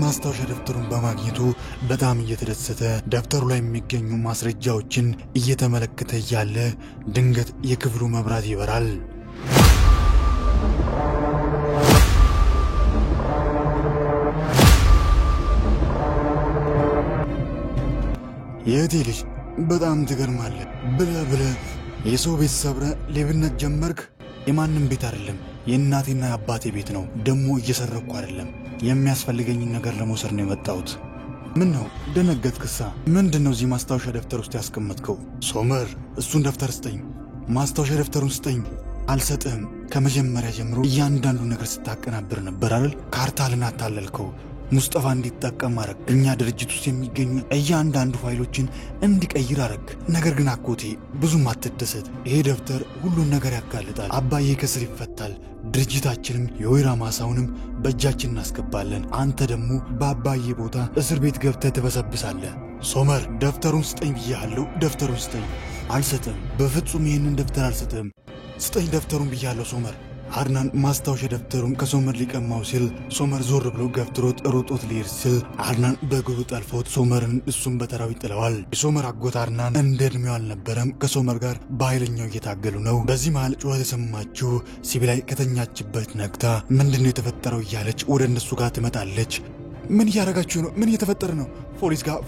ማስታወሻ ደብተሩን በማግኘቱ በጣም እየተደሰተ ደብተሩ ላይ የሚገኙ ማስረጃዎችን እየተመለከተ ያለ ድንገት የክፍሉ መብራት ይበራል። የእቴ ልጅ በጣም ትገርማለህ። ብለህ የሰው ቤት ሰብረ ሌብነት ጀመርክ። የማንም ቤት አይደለም፣ የእናቴና የአባቴ ቤት ነው። ደሞ እየሰረኩ አይደለም፣ የሚያስፈልገኝን ነገር ለመውሰድ ነው የመጣሁት። ምን ነው ደነገጥክሳ? ምንድነው እዚህ ማስታወሻ ደብተር ውስጥ ያስቀመጥከው? ሶመር እሱን ደብተር ስጠኝ፣ ማስታወሻ ደብተሩን ስጠኝ። አልሰጥህም። ከመጀመሪያ ጀምሮ እያንዳንዱ ነገር ስታቀናብር ነበር አይደል? ካርታልን አታለልከው። ሙስጠፋ እንዲጠቀም አረግ። እኛ ድርጅት ውስጥ የሚገኙ እያንዳንዱ ፋይሎችን እንዲቀይር አረግ። ነገር ግን አጎቴ ብዙም አትደሰት። ይሄ ደብተር ሁሉን ነገር ያጋልጣል። አባዬ ከስር ይፈታል። ድርጅታችንም የወይራ ማሳውንም በእጃችን እናስገባለን። አንተ ደግሞ በአባዬ ቦታ እስር ቤት ገብተህ ትበሰብሳለህ። ሶመር ደብተሩን ስጠኝ ብያለሁ። ደብተሩን ስጠኝ። አልሰጥም። በፍጹም ይህንን ደብተር አልሰጥም። ስጠኝ ደብተሩን ብያለሁ ሶመር። አድናን ማስታወሻ ደብተሩን ከሶመር ሊቀማው ሲል ሶመር ዞር ብሎ ገፍትሮት ሮጦት ሊሄድ ሲል አድናን በእግሩ ጠልፎት ሶመርን እሱም በተራው ይጥለዋል። የሶመር አጎት አድናን እንደ ዕድሜው አልነበረም። ከሶመር ጋር በኃይለኛው እየታገሉ ነው። በዚህ መሃል ጩኸት የሰማችው ሲቢላይ ከተኛችበት ነቅታ ምንድነው የተፈጠረው እያለች ወደ እነሱ ጋር ትመጣለች። ምን እያደረጋችሁ ነው? ምን እየተፈጠረ ነው?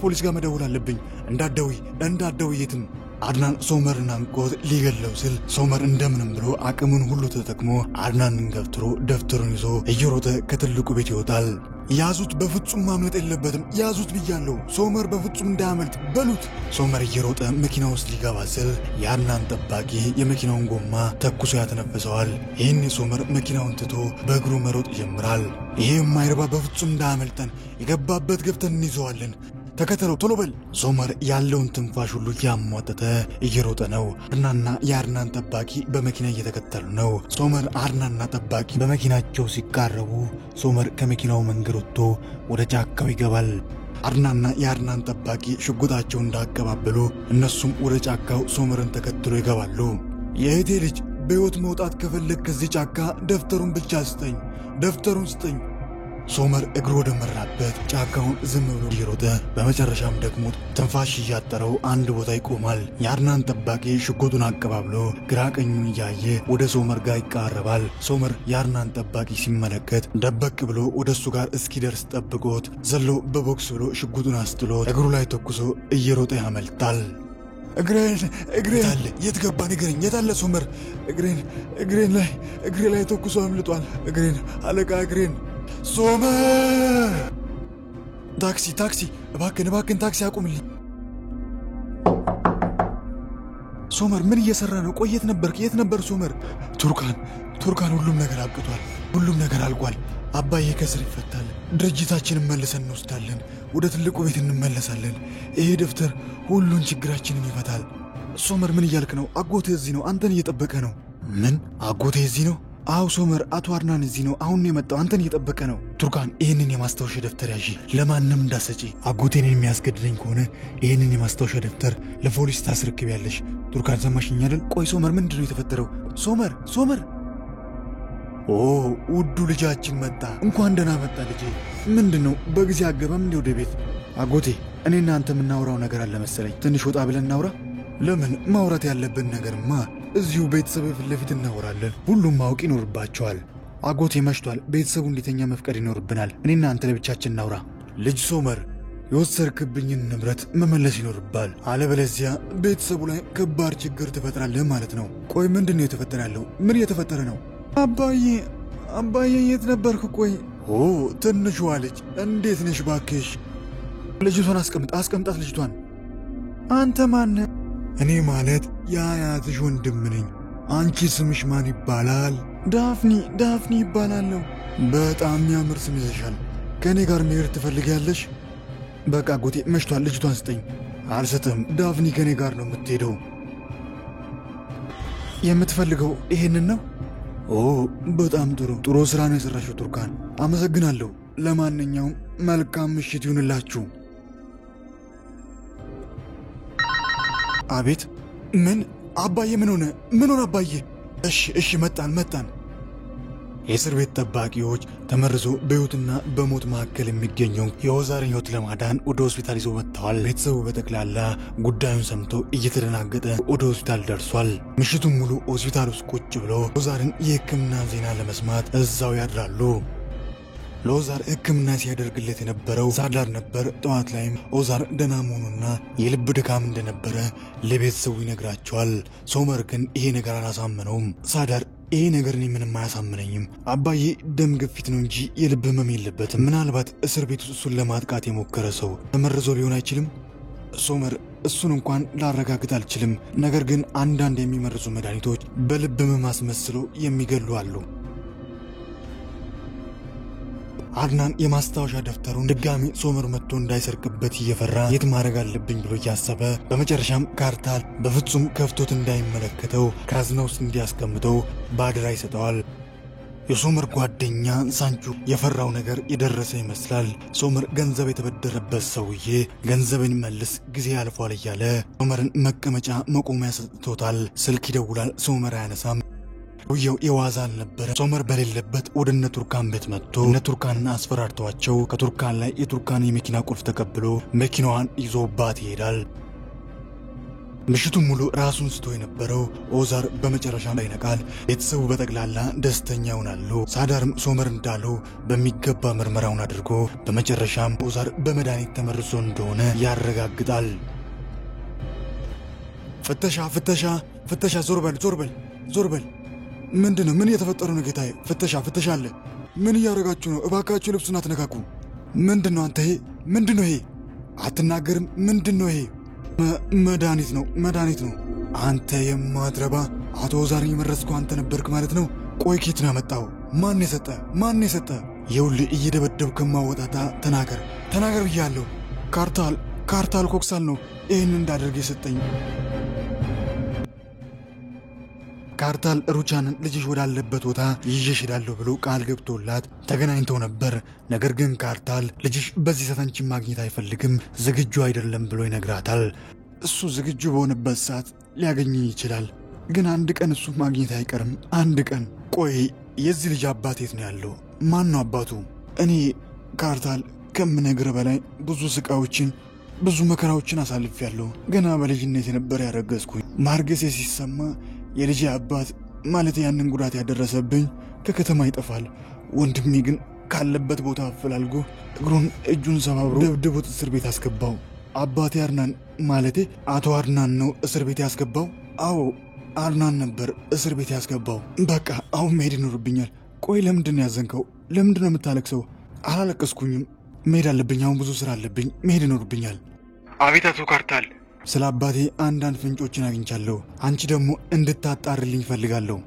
ፖሊስ ጋር መደወል አለብኝ። እንዳትደውይ የትም። አድናን ሶመርን አንቆት ሊገለው ሲል ሶመር እንደምንም ብሎ አቅሙን ሁሉ ተጠቅሞ አድናንን ገፍትሮ ደብተሩን ይዞ እየሮጠ ከትልቁ ቤት ይወጣል። ያዙት፣ በፍጹም ማምለጥ የለበትም። ያዙት ብያለሁ። ሶመር በፍጹም እንዳያመልጥ በሉት። ሶመር እየሮጠ መኪና ውስጥ ሊገባ ሲል የአድናን ጠባቂ የመኪናውን ጎማ ተኩሶ ያተነፈሰዋል። ይህን ሶመር መኪናውን ትቶ በእግሩ መሮጥ ይጀምራል። ይሄ የማይረባ በፍጹም እንዳያመልጠን፣ የገባበት ገብተን እንይዘዋለን። ተከተለው፣ ቶሎ በል። ሶመር ያለውን ትንፋሽ ሁሉ ያሟጠጠ እየሮጠ ነው። አድናንና የአድናን ጠባቂ በመኪና እየተከተሉ ነው። ሶመር አድናንና ጠባቂ በመኪናቸው ሲቃረቡ ሶመር ከመኪናው መንገድ ወጥቶ ወደ ጫካው ይገባል። አድናንና የአድናን ጠባቂ ሽጉጣቸው እንዳቀባበሉ እነሱም ወደ ጫካው ሶመርን ተከትሎ ይገባሉ። የእህቴ ልጅ በሕይወት መውጣት ከፈለግ ከዚህ ጫካ ደብተሩን ብቻ ስጠኝ፣ ደብተሩን ስጠኝ። ሶመር እግሩ ወደ መራበት ጫካውን ዝም ብሎ እየሮጠ በመጨረሻም ደግሞ ትንፋሽ እያጠረው አንድ ቦታ ይቆማል። የአድናን ጠባቂ ሽጉጡን አቀባብሎ ግራ ቀኙን እያየ ወደ ሶመር ጋር ይቃረባል። ሶመር የአድናን ጠባቂ ሲመለከት ደበቅ ብሎ ወደ እሱ ጋር እስኪደርስ ጠብቆት ዘሎ በቦክስ ብሎ ሽጉጡን አስጥሎት እግሩ ላይ ተኩሶ እየሮጠ ያመልጣል። እግሬን አለ። የት ገባ ንገረኝ። የት አለ ሶመር? እግሬ ላይ ተኩሶ አምልጧል። አለቃ እግሬን። ሶመር! ታክሲ! እባክን ታክሲ አቁምልኝ። ሶመር ምን እየሰራ ነው? ቆይ የት ነበር ሶመር? ቱርካን ሁሉም ነገር አብቅቷል። ሁሉም ነገር አልቋል። አባዬ ከስር ይፈታል። ድርጅታችንን መልሰን እንወስዳለን። ወደ ትልቁ ቤት እንመለሳለን። ይሄ ደብተር ሁሉን ችግራችንን ይፈታል። ሶመር ምን እያልክ ነው? አጎቴ እዚህ ነው፣ አንተን እየጠበቀ ነው። ምን? አጎቴ እዚህ ነው? አው ሶመር፣ አቶ አድናን እዚህ ነው። አሁን ነው የመጣው፣ አንተን እየጠበቀ ነው። ቱርካን ይሄንን የማስታወሻ ደብተር ያዢ፣ ለማንም እንዳሰጪ። አጎቴን የሚያስገድደኝ ከሆነ ይሄንን የማስታወሻ ደብተር ለፖሊስ ታስረክቢያለሽ። ቱርካን ሰማሽኝ አይደል? ቆይ ሶመር፣ ምንድነው የተፈጠረው? ሶመር! ኦ ውዱ ልጃችን መጣ። እንኳን ደህና መጣ ልጄ። ምንድነው በጊዜ አገባም እንደ ወደ ቤት? አጎቴ እኔና አንተ የምናወራው ነገር አለ መሰለኝ። ትንሽ ወጣ ብለን እናውራ። ለምን? ማውራት ያለብን ነገርማ እዚሁ ቤተሰብ ፊት ለፊት እናወራለን። ሁሉም ማወቅ ይኖርባቸዋል። አጎቴ መሽቷል። ቤተሰቡ እንዲተኛ መፍቀድ ይኖርብናል። እኔና አንተ ለብቻችን እናውራ። ልጅ ሶመር፣ የወሰድክብኝን ንብረት መመለስ ይኖርባል። አለበለዚያ ቤተሰቡ ላይ ከባድ ችግር ትፈጥራለህ ማለት ነው። ቆይ ምንድነው የተፈጠረ ያለው? ምን እየተፈጠረ ነው? አባዬ የት ነበርክ? ቆይ ትንሿ ልጅ እንዴት ነሽ? ባክሽ ልጅቷን አስቀምጣት ልጅቷን። አንተ ማን? እኔ ማለት የአያትሽ ወንድም ነኝ። አንቺ ስምሽ ማን ይባላል? ዳፍኒ ይባላለሁ። በጣም የሚያምር ስም ይዘሻል። ከእኔ ጋር መሄድ ትፈልጊያለሽ? በቃ አጎቴ መሽቷል። ልጅቷን ስጠኝ። አልሰጥም። ዳፍኒ ከእኔ ጋር ነው የምትሄደው። የምትፈልገው ይሄንን ነው? በጣም ጥሩ ስራ ነው የሰራሽው ቱርካን። አመሰግናለሁ። ለማንኛውም መልካም ምሽት ይሁንላችሁ። አቤት። ምን? አባዬ ምን ሆነ አባዬ? እሺ መጣን። የእስር ቤት ጠባቂዎች ተመርዞ በሕይወትና በሞት መካከል የሚገኘው የኦዛርን ሕይወት ለማዳን ወደ ሆስፒታል ይዘው መጥተዋል። ቤተሰቡ በጠቅላላ ጉዳዩን ሰምቶ እየተደናገጠ ወደ ሆስፒታል ደርሷል። ምሽቱን ሙሉ ሆስፒታል ውስጥ ቁጭ ብሎ ኦዛርን የሕክምና ዜና ለመስማት እዛው ያድራሉ። ለኦዛር ሕክምና ሲያደርግለት የነበረው ሳዳር ነበር። ጠዋት ላይም ኦዛር ደህና መሆኑና የልብ ድካም እንደነበረ ለቤተሰቡ ይነግራቸዋል። ሶመር ግን ይሄ ነገር አላሳመነውም። ሳዳር ይሄ ነገር እኔ ምንም አያሳምነኝም፣ አባዬ ደም ግፊት ነው እንጂ የልብ ህመም የለበትም። ምናልባት እስር ቤት ውስጥ እሱን ለማጥቃት የሞከረ ሰው ተመርዞ ሊሆን አይችልም? ሶመር እሱን እንኳን ላረጋግጥ አልችልም፣ ነገር ግን አንዳንድ የሚመርዙ መድኃኒቶች በልብ ህመም አስመስለው የሚገሉ አሉ። አድናን የማስታወሻ ደፍተሩን ድጋሚ ሶመር መጥቶ እንዳይሰርቅበት እየፈራ የት ማድረግ አለብኝ ብሎ እያሰበ በመጨረሻም ካርታል በፍጹም ከፍቶት እንዳይመለከተው ካዝና ውስጥ እንዲያስቀምጠው ባድራ ይሰጠዋል። የሶመር ጓደኛ ሳንቹ የፈራው ነገር የደረሰ ይመስላል። ሶመር ገንዘብ የተበደረበት ሰውዬ ገንዘብን መልስ ጊዜ ያልፏል እያለ ሶመርን መቀመጫ መቆሚያ ሰጥቶታል። ስልክ ይደውላል፣ ሶመር አያነሳም። ሰውየው የዋዛ አልነበረ። ሶመር በሌለበት ወደ እነ ቱርካን ቤት መጥቶ እነ ቱርካንን አስፈራርተዋቸው ከቱርካን ላይ የቱርካን የመኪና ቁልፍ ተቀብሎ መኪናዋን ይዞባት ይሄዳል። ምሽቱን ሙሉ ራሱን ስቶ የነበረው ኦዛር በመጨረሻ ላይ ይነቃል። ቤተሰቡ በጠቅላላ ደስተኛ ይሆናሉ። ሳዳርም ሶመር እንዳለው በሚገባ ምርመራውን አድርጎ በመጨረሻም ኦዛር በመድኃኒት ተመርዞ እንደሆነ ያረጋግጣል። ፍተሻ ፍተሻ ፍተሻ! ዞር በል! ምንድነው? ምን እየተፈጠረ ነው ጌታዬ? ፍተሻ አለ። ምን እያደረጋችሁ ነው? እባካችሁ ልብሱን አትነካኩ። ምንድነው አንተ? ይሄ ምንድነው? ይሄ አትናገርም? ምንድነው ይሄ? መድኃኒት ነው። አንተ የማትረባ! አቶ ኦዛርን የመረዝከው አንተ ነበርክ ማለት ነው? ቆይ ኬት ነው ያመጣው? ማን የሰጠ? ይኸውልህ እየደበደብ ከማወጣታ ተናገር ብያለሁ። ካርታል ኮክሳል ነው ይህን እንዳደርግ የሰጠኝ። ካርታል ሩቻንን ልጅሽ ወዳለበት ቦታ ይዤሽ እሄዳለሁ ብሎ ቃል ገብቶላት ተገናኝተው ነበር። ነገር ግን ካርታል ልጅሽ በዚህ ሰዓት አንቺን ማግኘት አይፈልግም፣ ዝግጁ አይደለም ብሎ ይነግራታል። እሱ ዝግጁ በሆነበት ሰዓት ሊያገኝ ይችላል፣ ግን አንድ ቀን እሱ ማግኘት አይቀርም። አንድ ቀን። ቆይ የዚህ ልጅ አባት የት ነው ያለው? ማን ነው አባቱ? እኔ ካርታል ከምነግር በላይ ብዙ ስቃዮችን ብዙ መከራዎችን አሳልፌያለሁ። ገና በልጅነት የነበረ ያረገዝኩኝ። ማርገሴ ሲሰማ የልጅ አባት ማለት ያንን ጉዳት ያደረሰብኝ ከከተማ ይጠፋል። ወንድሜ ግን ካለበት ቦታ አፈላልጎ እግሩን እጁን ሰባብሮ ደብድቦት እስር ቤት አስገባው። አባቴ አድናን ማለቴ አቶ አድናን ነው እስር ቤት ያስገባው? አዎ አድናን ነበር እስር ቤት ያስገባው። በቃ አሁን መሄድ ይኖርብኛል። ቆይ ለምንድን ያዘንከው? ለምንድን ነው የምታለቅሰው? አላለቀስኩኝም። መሄድ አለብኝ። አሁን ብዙ ስራ አለብኝ። መሄድ ይኖርብኛል። አቤት አቶ ካርታል፣ ስለ አባቴ አንዳንድ ፍንጮችን አግኝቻለሁ። አንቺ ደግሞ እንድታጣርልኝ ፈልጋለሁ።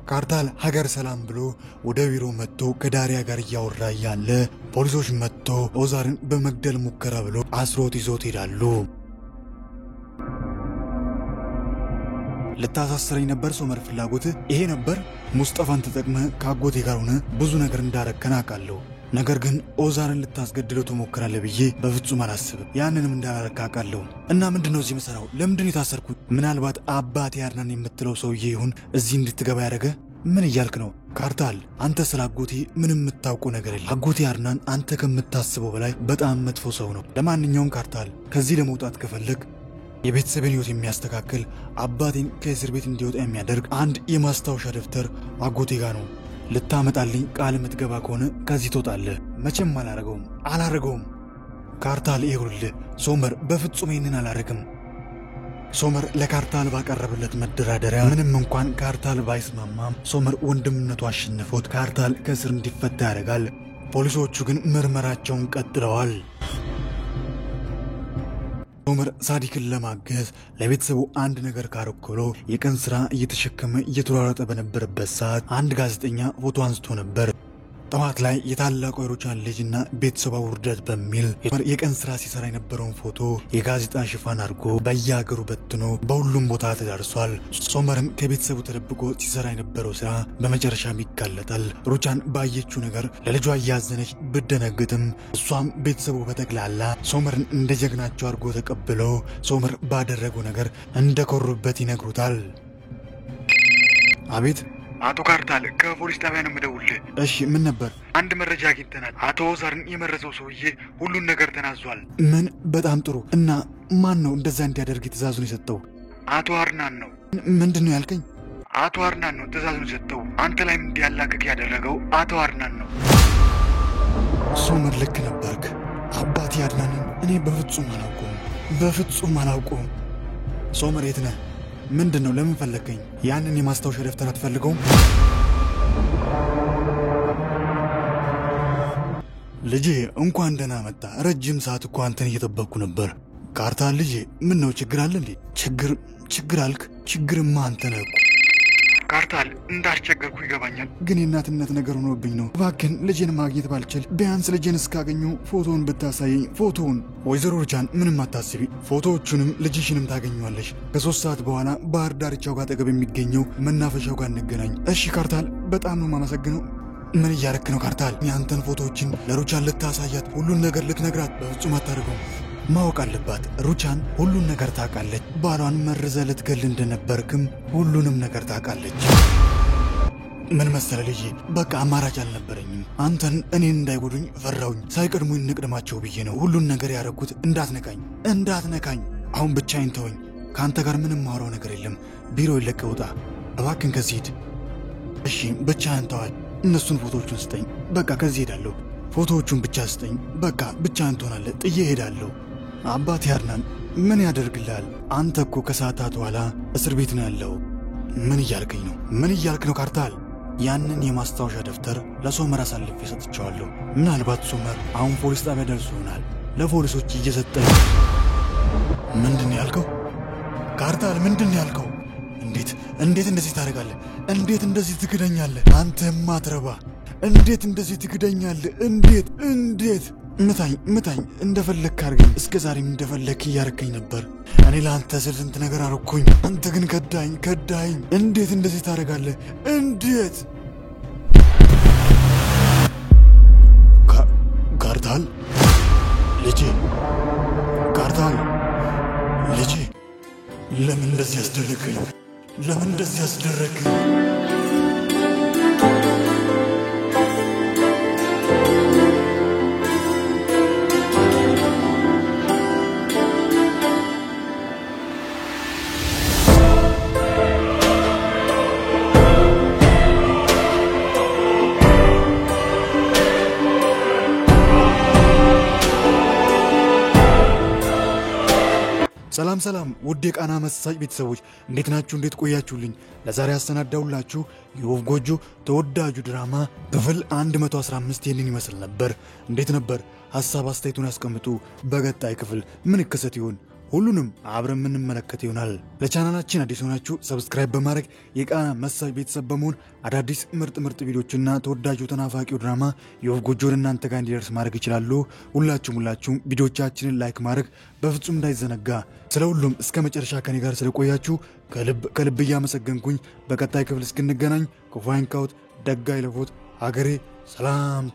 ካርታል ሀገር ሰላም ብሎ ወደ ቢሮ መጥቶ ከዳሪያ ጋር እያወራ ያለ ፖሊሶች መጥቶ ኦዛርን በመግደል ሙከራ ብሎ አስሮት ይዞት ሄዳሉ። ልታሳስረኝ ነበር ሶመር፣ ፍላጎት ይሄ ነበር? ሙስጠፋን ተጠቅመ ከአጎቴ ጋር ሆነ ብዙ ነገር እንዳረከና አውቃለሁ። ነገር ግን ኦዛርን ልታስገድለው ትሞክራለህ ብዬ በፍጹም አላስብም። ያንንም እንዳላረካቃለሁ። እና ምንድነው እዚህ መሰራው? ለምንድነው የታሰርኩት? ምናልባት አባቴ አድናን የምትለው ሰውዬ ይሁን እዚህ እንድትገባ ያደረገ? ምን እያልክ ነው ካርታል? አንተ ስለ አጎቴ ምንም የምታውቀው ነገር የለም። አጎቴ አድናን አንተ ከምታስበው በላይ በጣም መጥፎ ሰው ነው። ለማንኛውም ካርታል ከዚህ ለመውጣት ከፈለግ የቤተሰብን ሕይወት የሚያስተካክል አባቴን ከእስር ቤት እንዲወጣ የሚያደርግ አንድ የማስታወሻ ደብተር አጎቴ ጋር ነው። ልታመጣልኝ ቃል የምትገባ ከሆነ ከዚህ ትወጣለህ። መቼም አላረገውም። ካርታል ይኸውልህ ሶመር በፍጹም ይህንን አላረግም። ሶመር ለካርታል ባቀረበለት መደራደሪያ ምንም እንኳን ካርታል ባይስማማም ሶመር ወንድምነቱ አሸንፎት ካርታል ከእስር እንዲፈታ ያደርጋል። ፖሊሶቹ ግን ምርመራቸውን ቀጥለዋል። ሶመር ሳዲክን ለማገዝ ለቤተሰቡ አንድ ነገር ካረኮሎ የቀን ስራ እየተሸከመ እየተሯሯጠ በነበረበት ሰዓት አንድ ጋዜጠኛ ፎቶ አንስቶ ነበር። ጠዋት ላይ የታላቁ ሩቻን ልጅና ቤተሰቧ ውርደት በሚል የቀን ስራ ሲሰራ የነበረውን ፎቶ የጋዜጣ ሽፋን አድርጎ በየሀገሩ በትኖ በሁሉም ቦታ ተዳርሷል። ሶመርም ከቤተሰቡ ተደብቆ ሲሰራ የነበረው ስራ በመጨረሻም ይጋለጣል። ሩቻን ባየችው ነገር ለልጇ እያዘነች ብደነግጥም እሷም ቤተሰቡ በጠቅላላ ሶመርን እንደ ጀግናቸው አድርጎ ተቀብለው ሶመር ባደረገው ነገር እንደኮሩበት ይነግሩታል። አቤት አቶ ካርታል ከፖሊስ ጣቢያ ነው የምደውልልህ። እሺ ምን ነበር? አንድ መረጃ አግኝተናል። አቶ ኦዛርን የመረዘው ሰውዬ ሁሉን ነገር ተናዟል። ምን? በጣም ጥሩ። እና ማን ነው እንደዛ እንዲያደርግ ትእዛዙን የሰጠው? አቶ አርናን ነው። ምንድነው ያልከኝ? አቶ አርናን ነው ትእዛዙን የሰጠው። አንተ ላይም እንዲያላክክ ያደረገው አቶ አርናን ነው። ሶመር ልክ ነበርክ። አባቴ አድናንን እኔ በፍጹም አላውቀውም። ሶመር የት ነህ? ምንድነው? ለምን ፈለከኝ? ያንን የማስታወሻ ደብተር አትፈልገውም? ልጄ እንኳን ደህና መጣ። ረጅም ሰዓት እኮ አንተን እየጠበቅኩ ነበር። ካርታል ልጄ ምን ነው ችግር አለ እንዴ? ችግር አልክ? ችግርማ አንተ ነህ እኮ። ካርታል እንዳስቸገርኩ ይገባኛል፣ ግን የእናትነት ነገር ሆኖብኝ ነው። እባክህን ልጄን ማግኘት ባልችል ቢያንስ ልጄን እስካገኘው ፎቶውን ብታሳየኝ። ፎቶውን። ወይዘሮ ሩቻን ምንም አታስቢ፣ ፎቶዎቹንም ልጅሽንም ታገኘዋለሽ። ከ3 ሰዓት በኋላ ባህር ዳርቻው ጋር አጠገብ የሚገኘው መናፈሻው ጋር እንገናኝ። እሺ ካርታል፣ በጣም ነው የማመሰግነው። ምን እያረክ ነው ካርታል? ያንተን ፎቶዎችን ለሩቻን ልታሳያት፣ ሁሉን ነገር ልትነግራት በፍጹም አታደርገው። ማወቅ አለባት። ሩቻን ሁሉን ነገር ታውቃለች። ባሏን መርዘ ልትገል እንደነበርክም ሁሉንም ነገር ታውቃለች። ምን መሰለ ልጄ፣ በቃ አማራጭ አልነበረኝም። አንተን እኔን እንዳይጎዱኝ ፈራውኝ። ሳይቀድሙኝ እንቅድማቸው ብዬ ነው ሁሉን ነገር ያደረኩት። እንዳትነካኝ። አሁን ብቻዬን ተወኝ። ከአንተ ጋር ምንም ማውራው ነገር የለም። ቢሮ ይለቀህ ውጣ እባክን፣ ከዚህ ሂድ። እሺ ብቻህን ተዋል። እነሱን ፎቶዎቹን ስጠኝ። በቃ ከዚህ ሄዳለሁ። ፎቶዎቹን ብቻ ስጠኝ። በቃ ብቻህን ትሆናለህ። ጥዬ ሄዳለሁ። አባቴ አድናን ምን ያደርግልሃል? አንተ እኮ ከሰዓታት በኋላ እስር ቤት ነው ያለው። ምን እያልከኝ ነው? ምን እያልክ ነው ካርታል? ያንን የማስታወሻ ደብተር ለሶመር አሳልፌ ሰጥቼዋለሁ። ምናልባት ሶመር አሁን ፖሊስ ጣቢያ ደርሶ ይሆናል። ለፖሊሶች እየሰጠ። ምንድን ነው ያልከው ካርታል? ምንድን ነው ያልከው? እንዴት እንደዚህ ታደርጋለህ? እንዴት እንደዚህ ትክደኛለህ? አንተ ማትረባ! እንዴት እንደዚህ ትክደኛለህ? እንዴት? ምታኝ፣ እንደፈለክ አድርገኝ። እስከ ዛሬም እንደፈለክ እያረከኝ ነበር። እኔ ለአንተ ስል ስንት ነገር አረኩኝ። አንተ ግን ከዳኝ። እንዴት እንደዚህ ታደርጋለህ? እንዴት? ካርታል ልጄ፣ ካርታል ልጄ፣ ለምን እንደዚህ ያስደረገኝ? ሰላም ውድ የቃና መሳጭ ቤተሰቦች እንዴት ናችሁ? እንዴት ቆያችሁልኝ? ለዛሬ ያሰናዳውላችሁ የወፍ ጎጆ ተወዳጁ ድራማ ክፍል 115 ይህንን ይመስል ነበር። እንዴት ነበር? ሐሳብ አስተያየቱን ያስቀምጡ። በቀጣይ ክፍል ምን ይከሰት ይሆን? ሁሉንም አብረን የምንመለከት ይሆናል። ለቻናላችን አዲስ ሆናችሁ ሰብስክራይብ በማድረግ የቃና መሳጭ ቤተሰብ በመሆን አዳዲስ ምርጥ ቪዲዮዎችና ተወዳጁ ተናፋቂው ድራማ የወፍ ጎጆ እናንተ ጋር እንዲደርስ ማድረግ ይችላሉ። ሁላችሁም ቪዲዮቻችንን ላይክ ማድረግ በፍጹም እንዳይዘነጋ። ስለሁሉም እስከ መጨረሻ ከኔ ጋር ስለቆያችሁ ከልብ እያመሰገንኩኝ በቀጣይ ክፍል እስክንገናኝ ክፉ አይንካዎት፣ ደግ አይለፎት። ሀገሬ ሰላም